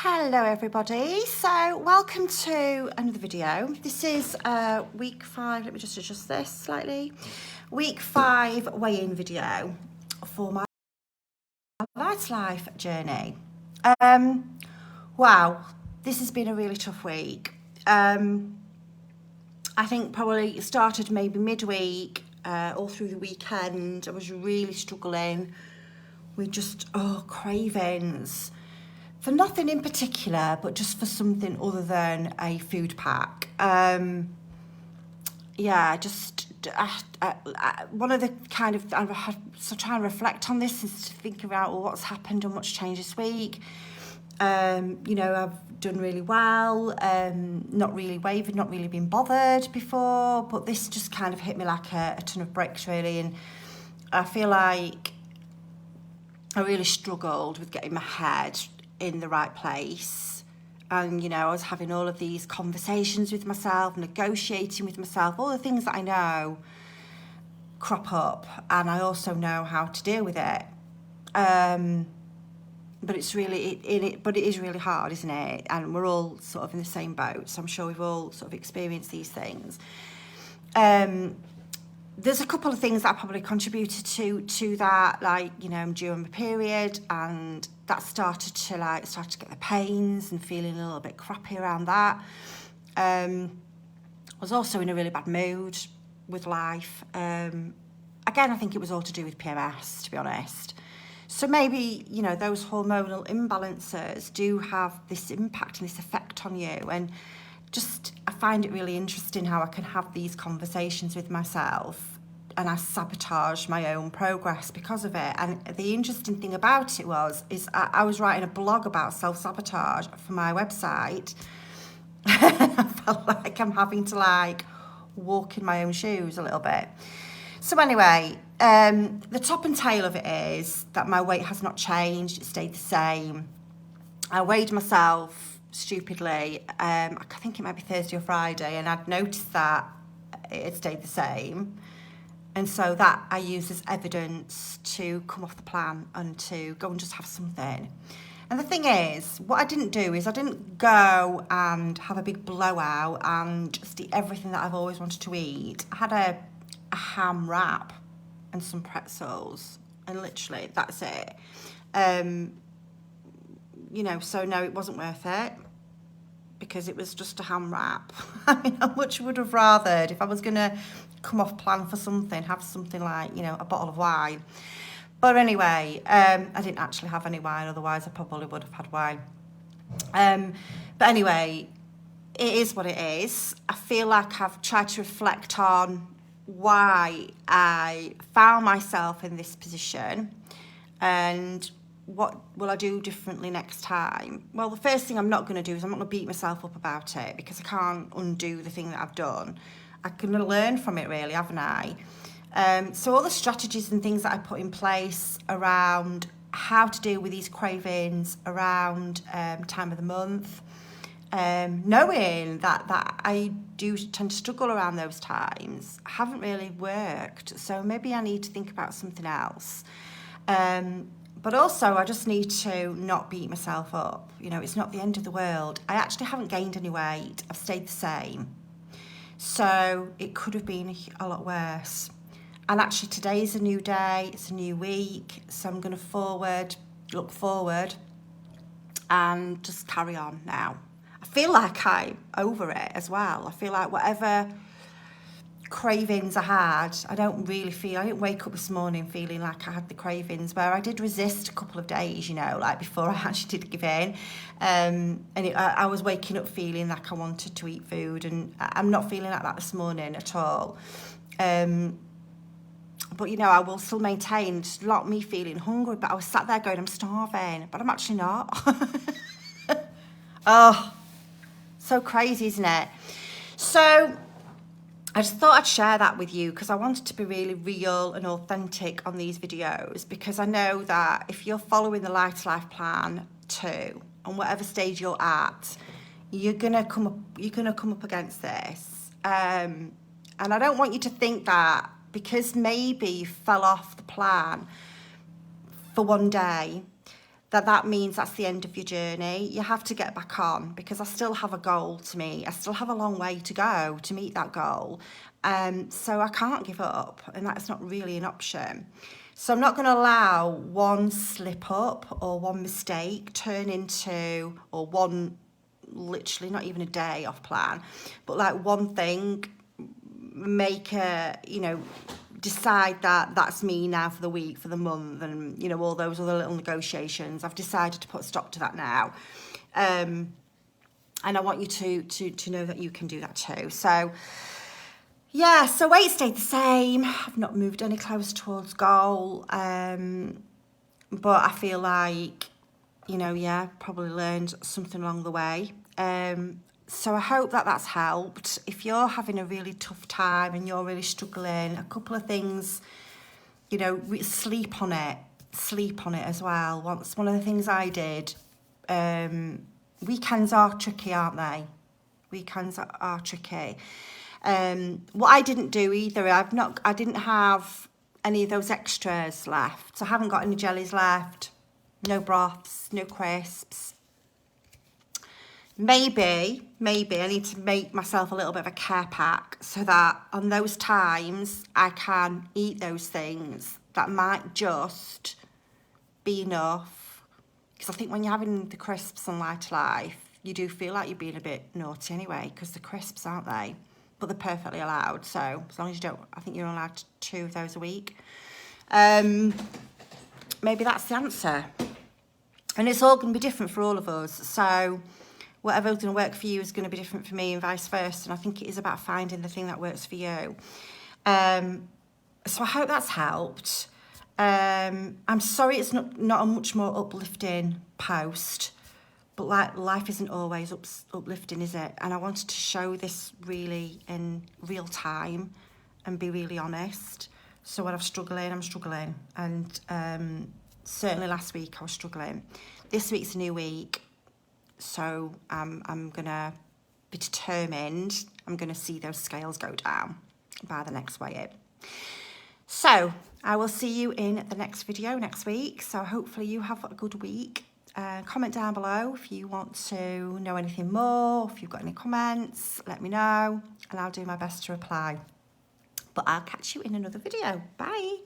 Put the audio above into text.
Hello everybody, so welcome to another video. This is week 5, let me just adjust this slightly. Week 5 weigh-in video for my Lights Life journey. Wow, this has been a really tough week. I think probably it started maybe midweek, all through the weekend. I was really struggling with just, cravings. For nothing in particular, but just for something other than a food pack. One of the kind of, so trying to reflect on this is to think about what's happened and what's changed this week. I've done really well, not really wavered, not really been bothered before, but this just kind of hit me like a ton of bricks really, and I feel like I really struggled with getting my head in the right place. And I was having all of these conversations with myself, negotiating with myself, all the things that I know crop up, and I also know how to deal with it. But it is really hard, isn't it? And we're all sort of in the same boat, so I'm sure we've all sort of experienced these things. There's a couple of things that probably contributed to that, like, I'm due on my period, and that started to get the pains and feeling a little bit crappy around that. I was also in a really bad mood with life. Again, I think it was all to do with PMS, to be honest. So maybe, those hormonal imbalances do have this impact and this effect on you. And just, I find it really interesting how I can have these conversations with myself and I sabotage my own progress because of it. And the interesting thing about it is I was writing a blog about self-sabotage for my website. I felt like I'm having to walk in my own shoes a little bit. So anyway, the top and tail of it is that my weight has not changed. It stayed the same. I weighed myself stupidly, I think it might be Thursday or Friday, and I'd noticed that it had stayed the same, and so that I used as evidence to come off the plan and to go and just have something. And the thing is, what I didn't do is I didn't go and have a big blowout and just eat everything that I've always wanted to eat. I had a ham wrap and some pretzels, and literally that's it. So no, it wasn't worth it, because it was just a ham wrap. I mean, I much would have rathered, if I was going to come off plan for something, have something like, a bottle of wine. But anyway, I didn't actually have any wine, otherwise I probably would have had wine. But anyway, it is what it is. I feel like I've tried to reflect on why I found myself in this position and what will I do differently next time. Well, the first thing I'm not going to do is I'm not going to beat myself up about it, because I can't undo the thing that I've done. I can learn from it, really, haven't I? So all the strategies and things that I put in place around how to deal with these cravings around time of the month, knowing that I do tend to struggle around those times, haven't really worked. So maybe I need to think about something else. But also, I just need to not beat myself up. It's not the end of the world. I actually haven't gained any weight. I've stayed the same. So it could have been a lot worse. And actually, today is a new day. It's a new week. So I'm going to look forward and just carry on now. I feel like I'm over it as well. I feel like whatever cravings I had, I didn't wake up this morning feeling like I had the cravings, where I did resist a couple of days, before I actually did give in. I was waking up feeling like I wanted to eat food, and I'm not feeling like that this morning at all. But I will still maintain, it's not me feeling hungry, but I was sat there going, I'm starving, but I'm actually not. Oh, so crazy, isn't it? So I just thought I'd share that with you, because I wanted to be really real and authentic on these videos, because I know that if you're following the Light Life plan too, on whatever stage you're at, you're gonna come up against this. And I don't want you to think that because maybe you fell off the plan for one day, that means that's the end of your journey. You have to get back on, because I still have a goal to meet. I still have a long way to go to meet that goal. So I can't give up, and that's not really an option. So I'm not going to allow one slip up or one mistake turn into, or one, literally not even a day off plan, but like one thing make a, you know, decide that that's me now for the week, for the month, and, you know, all those other little negotiations. I've decided to put a stop to that now. And I want you to know that you can do that too. So, yeah, so weight stayed the same. I've not moved any closer towards goal. But I feel like, you know, yeah, probably learned something along the way. So I hope that that's helped. If you're having a really tough time and you're really struggling, a couple of things, you know, sleep on it as well. One of the things I did, weekends are tricky, aren't they? Weekends are tricky. What I didn't do either, I didn't have any of those extras left. So I haven't got any jellies left, no broths, no crisps. Maybe I need to make myself a little bit of a care pack so that on those times I can eat those things that might just be enough. Because I think when you're having the crisps on Light Life, you do feel like you're being a bit naughty anyway, because the crisps, aren't they? But they're perfectly allowed. So as long as you don't, I think you're allowed 2 of those a week. Maybe that's the answer. And it's all going to be different for all of us. So whatever's going to work for you is going to be different for me, and vice versa. And I think it is about finding the thing that works for you. So I hope that's helped. I'm sorry it's not a much more uplifting post, but like, life isn't always uplifting, is it? And I wanted to show this really in real time and be really honest. So when I'm struggling. And certainly last week I was struggling. This week's a new week. So I'm going to be determined. I'm going to see those scales go down by the next weigh-in. So I will see you in the next video next week. So hopefully you have a good week. Comment down below if you want to know anything more. If you've got any comments, let me know and I'll do my best to reply. But I'll catch you in another video. Bye.